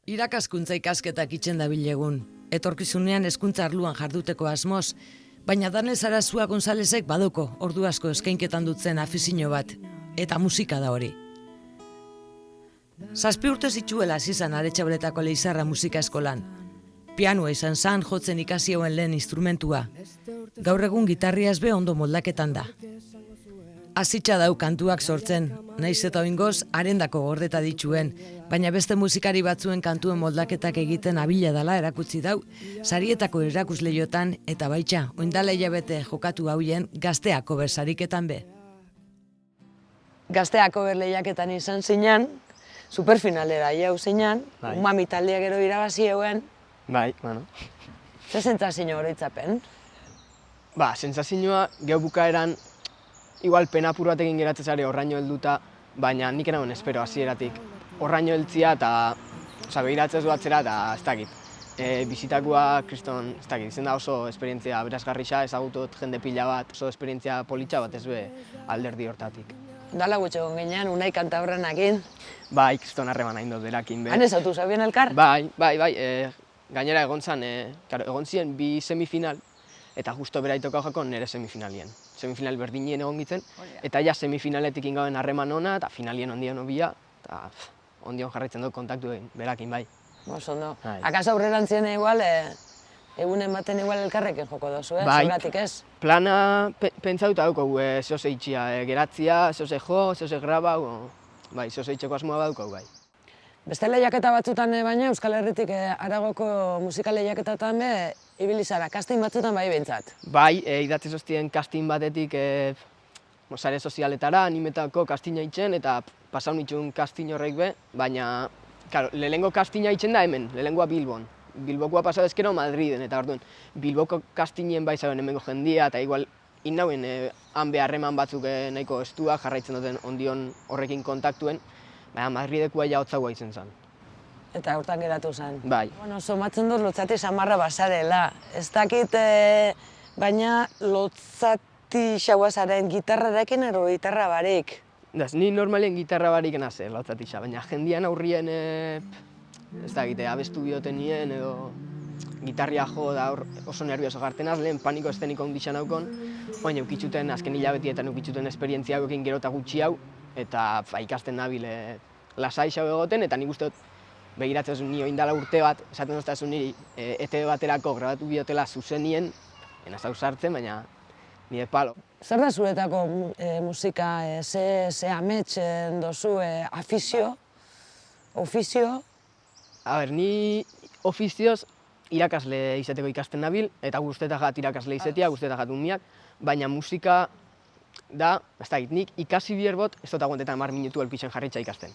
Irakaskuntza ikasketak itxen dabil egun, etorkizunean hezkuntza arluan jarduteko asmoz, baina Danel Sarasua Gonzalezek badoko ordu asko eskainketan dutzen afizio bat, eta musika da hori. 7 urte zituela zizan Aretxabletako Leizarra musika eskolan. Pianoa izan zan jotzen ikasi hauen lehen instrumentua. Gaur egun gitarriaz be ondo moldaketan da. Azitxa dau kantuak sortzen, naiz eta oingoz arendako gordeta dituen, baina beste musikari batzuen kantuen moldaketak egiten abila dela erakutsi dau, sarietako erakusleiotan eta baitxa, oindala hilabete jokatu hauien gazteako bersariketan be. Gazteako berleiaketan izan zinan, superfinalera jau zinan, umami taldea gero irabazi euen. Bai, bueno. Ze sentsazio oroitzapen? Sentsazioa geu bukaeran igual pena apur batekin geratzen zare horraino helduta, baina nik erauen espero hasieratik. Horraino heltzia eta begiratzez duatzera eta ez dakit. Bizitakoa, kriston, ez dakit, izen da oso esperientzia berazgarrixa, ezagutot jende pila bat, oso esperientzia politxa bat ez be alderdi hortatik. Dala gutxe egon ginean, unai kanta horrenakin. Bai, kriston harreman hain dut derakin be. Han ezautu zabien elkar? Bai, gainera egon ziren 2 semifinal, eta justo beraitoko joko nire semifinalien. Semifinal berdinien egon gitzen, eta ja semifinaletik ingaben harreman ona, eta finalien ondion obia, eta ondion jarraitzen dut kontaktu berakin bai. Ondo. Akaso aurrerantzien igual, egunen baten igual elkarrekin joko dozu, zergatik ez? Plana pentsatuta daukagu, zehoze itxia, geratzia, zehoze jo, zehoze graba, bai, zehoze itxeko asmoa badukau bai. Beste lehiaketa batzutan baina Euskal Herritik Aragoko musika lehiaketatan be, ibili zara, casting batzutan bai behintzat. Bai, idatzi zoztien casting batetik sare sozialetara, animetako castinga itxen, eta pasau nitxun casting horrek be, baina lehenengo castinga itxen da hemen, lehenengoa Bilbon. Bilbokoa pasau ezkero Madriden, eta orduan Bilboko castingen bai zauen hemengo jendia, eta igual innauen han beharreman batzuk nahiko estuak jarraitzen duten ondion horrekin kontaktuen, baina Madridekua ja hotzagoa izen zen. Eta hortan geratu zen. Bai. Somatzen dut lotzati samarra basarela. Ez dakit, baina lotzati xauazaren gitarrarekin ero gitarra barik. Ni normalien gitarra barik naze lotzati xa, baina jendian aurrien, ez dakit, abestu bioten nien edo gitarria jo da oso nervioso gartenaz, lehen paniko esteniko ondixan haukon, baina eukitzuten, azken hilabetietan eukitzuten esperientziagoekin gero eta gutxi hau, eta ikasten nabile lasai xau egoten, eta nik uste dut begiratzen zuen nio indala urte bat, esaten dut niri ETV baterako grabatu biotela zuzenien, enazau sartzen, baina nire palo. Zer da zuretako musika, ze amets dozu afizio, ofizio? A ber, ni ofizioz irakasle izateko ikasten nabil, eta guztetak jat irakasle izatea, guztetak jat umiak, baina musika da, ez dakit, nik ikasi bierbot, ez dut aguantetan 10 minutu elpitzen jarritza ikasten.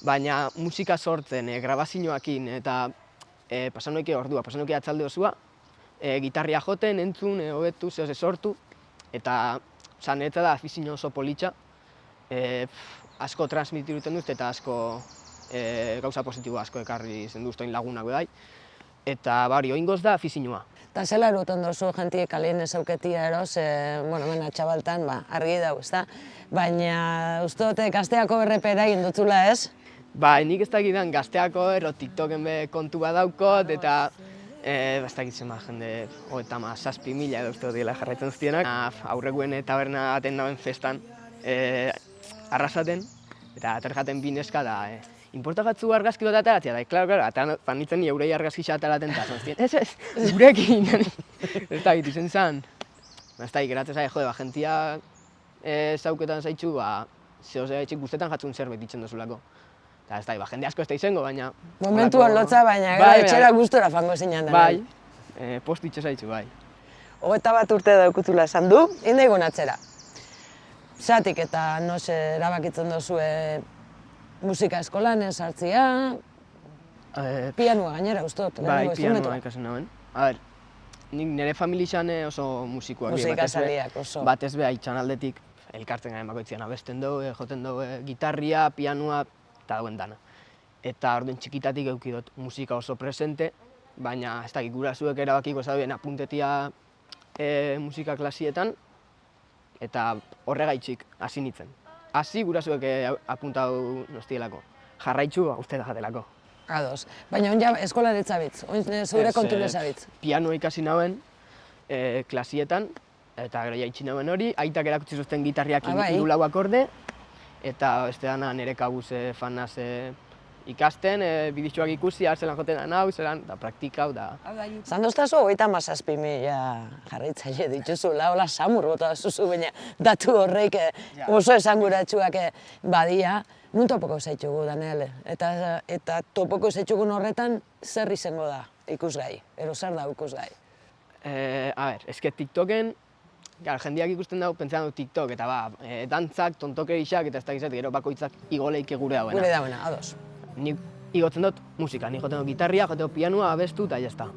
Baina musika sortzen, grabazioakin eta pasanoike ordua, pasanoike atzalde osua, gitarria joten, entzun, hobetu, zehoze sortu, eta niretza da afizio oso politxa, asko transmitiruten dut eta asko gauza positibo asko ekarri zen duztoin lagunak bedai, eta hori, oingoz da afizioa. Eta zela eroten dozu jentiek alien ezauketia eroz, mena txabaltan, argi dago, ezta? Baina, uste dute, gazteako berrepera egin dutzula, ez? Bai, nik ez dakidan gazteako Tiktoken be kontu badaukot, eta ez dakitzen jende 37.000 edo uste dut jarraitzen zuztienak. Aurreguen taberna aten dauen festan arrasaten, eta aterjaten bineska da, inporta batzu argazki bat ataratzea, da, klaro, panitzen ni eurei argazki ataraten eta zonztien, ez, gurekin, ez da, izen zan. Ez da, geratzen zai, jode, jentia zauketan zaitxu, zehoze etxik guztetan jatzun zerbait ditzen dozulako. Eta ez da, jende asko ez da izango, baina... Momentuan lotza, baina gero etxera gustora fango zinan da. Bai, post ditxe zaitxu, bai. 21 urte daukutula esan du, indaigun atzera. Zatik eta noz erabakitzen dozu musika eskolan sartzea, pianoa gainera, uste dut. Bai, pianoa ikasen nauen. A ber, nik nire familixan oso musikoak. Musikazaliak oso. Batez be haitxan aldetik, elkartzen garen bakoitzean abesten dugu, joten dugu gitarria, pianoa, eta dauen dana. Eta orduan txikitatik eukidot musika oso presente, baina ez dakik gurasoek erabakiko zauden apuntetia musika klasietan, eta horregaitxik hasi nintzen. Hasi gurasoek apuntatu nostielako, jarraitzu uste da jatelako. Ados. Baina on ja eskolan etzabitz, on zure kontu nezabitz. Pianoa ikasi nauen, klasietan, eta gero jaitsi nauen hori, aitak erakutsi zuzten gitarriak hiru lau akorde, eta beste dana nire kabuz fanaz ikasten, biditxoak ikusi, zelan joten da nau, zelan, da praktikau, da... Zandoztazu 37.000 jarraitzaile dituzula, hola samur bota zuzu, baina datu horreik oso esanguratsuak badia. Nun topoko zaitugu, Daniel? Eta topoko zaitugun horretan zer izango da ikusgai, ero zer da ikusgai? Eske TikToken, jendeak ikusten dago, pentsan du TikTok, eta dantzak, tontokerixak, eta ez da gizat, gero bakoitzak igoleike gure dauena. Gure dauena, ados. Nik igotzen dut musika, nik joten dut gitarria, joten dut pianoa, abestu, eta jazta.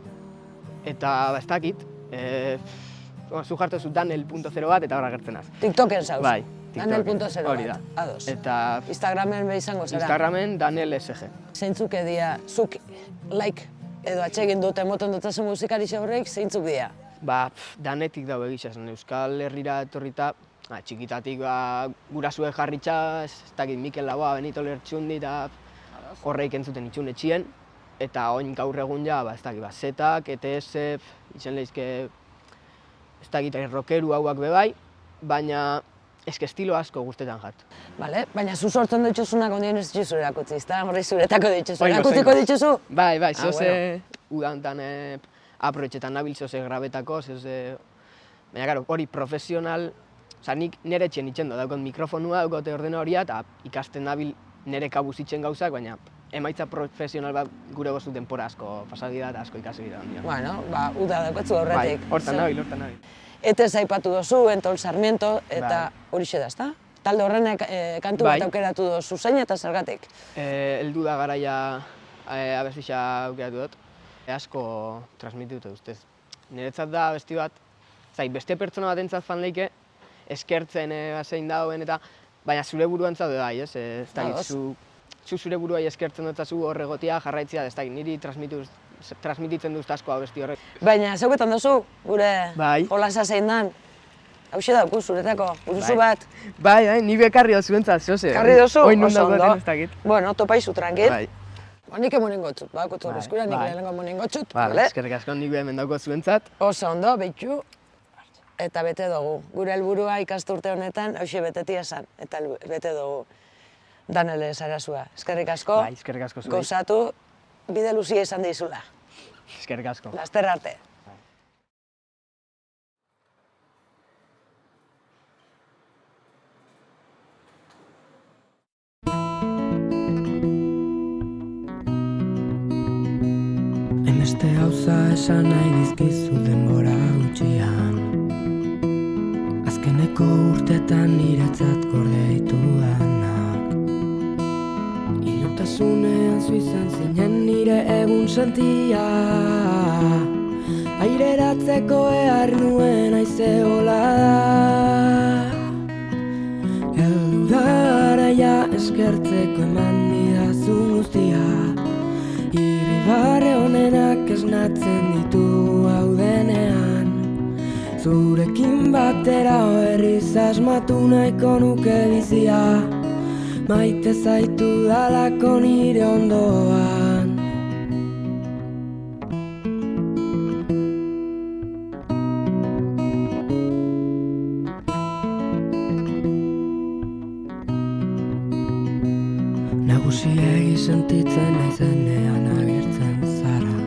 Eta ez dakit, zu jartu zu Daniel.0 bat, eta horra gertzen az. TikToken zauz? Bai. Daniel.0 hori da. bat, ados. Eta... Instagramen izango zera? Instagramen Daniel SG. Zeintzuk edia, zuk like edo atsegin dut emoten dutazen musikarixe horreik, zeintzuk dira? Danetik dago egitza zen, Euskal Herrira etorrita, txikitatik gurasue jarritxa, ez dakit Mikel Laboa, Benito Lertxundi, eta horreik entzuten itxun etxien, eta oin gaur egun ja, ez dakit, Zetak, ETS, izan lehizke, ez dakit, rockeru hauak bebai, baina eske estilo asko guztetan jat. Bale, baina zu sortzen dituzunak ondien ez dituzu erakutzi, ezta? Horri zuretako dituzu, erakutziko dituzu? Bai, zoze, udantan aproetxetan nabil zoze grabetako, zoze... Baina, karo, hori profesional, oza, nik nire etxen itxendo, daukot mikrofonua, daukot ordena horia, eta ikasten nabil nire kabuz itxen gauzak, baina emaitza profesional bat gure gozu denpora asko pasadira eta asko ikasi dira. Bueno, uda daukotzu horretik. Bai, hortan nabil. Etez aipatu dozu, Entol Sarmiento, eta horixe da, ezta? Talde horrenek kantu bat aukeratu dozu, zein eta zergatik? Heldu da garaia abestixa aukeratu dut, asko transmititu ustez. Niretzat da abesti bat, beste pertsona bat entzat fan leike, eskertzen zein dagoen eta, baina zure buruan zaude bai, ez? Ez dakit, zu zure buruai eskertzen dut zu horregotia jarraitzea, ez dakit, niri transmititzen dut asko abesti horrek. Baina, zeuketan duzu, gure jolasa zein dan? Hauxe dauku, zuretako, buruzu bat? Bai, ni bekarri dozu entzat, zoze. Karri dozu, oso ondo. Ez dakit. Bueno, topaizu tranquil. Nik emonen gotzut, bakotzu horrezkura, nik lehenengo emonen gotzut. Eskerrik asko, nik hemen dauko zuentzat. Oso ondo, behitxu. Eta bete dugu. Gure helburua ikasturte honetan, hauxe betetia esan, eta bete dugu. Daniel Sarasua, eskerrik asko. Bai, eskerrik asko zuei. Gozatu, bide luzia izan dizula. Eskerrik asko. Laster arte. Beste gauza esan nahi dizkizu denbora gutxian. Azkeneko urtetan niretzat gorde ditudanak. Ilutasunean zu izan zinen nire egun sentia. Aireratzeko behar nuen aizeola da. Heldu da garaia eskertzeko eman didazun guztia. Irribarre honenak esnatzen ditu hau denean. Zurekin batera berriz asmatu nahiko nuke bizia. Maite zaitu dalako nire ondoan. Nagusiegi sentitzen naizenean agertzen zara.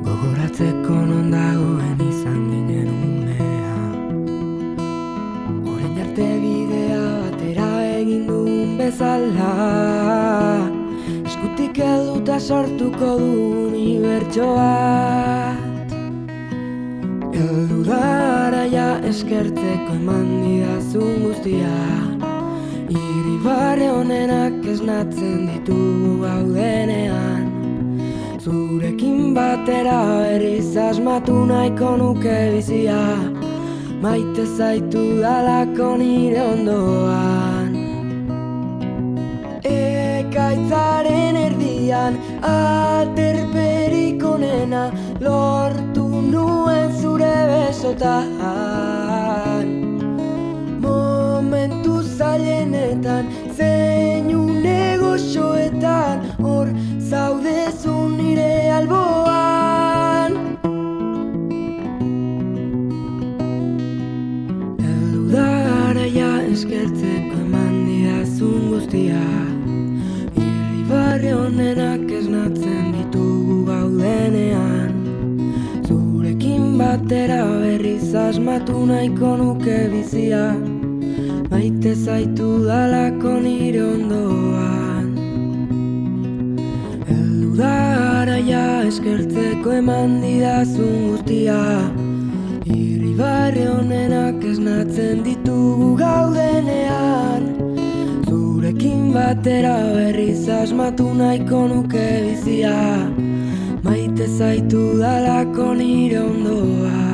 Gogoratzeko non dagoen izan ginen umea. Orain arte bidea batera egin duen bezala. Eskutik helduta sortuko du unibertso bat. Heldu da garaia eskertzeko eman didazun guztia. Irribarre honenak esnatzen ditugu hau denean. Zurekin batera berriz asmatu nahiko nuke bizia. Maite zaitu dalako nire ondoan. Ekaitzaren erdian aterperik onena lortu nuen zure besotan. Momentu zailenetan, zein une goxoetan, hor zaudezu nire alboan. Heldu da garaia eskertzeko eman didazun guztia, irribarre honenak esnatzen ditugu gaudenean. Zurekin batera berriz asmatu nahiko nuke bizia, maite zaitu dalako nire ondoan. Heldu da garaia eskertzeko eman didazun guztia, irribarre honenak esnatzen ditugu gaudenean. Zurekin batera berriz asmatu nahiko nuke bizia, maite zaitu dalako nire ondoan.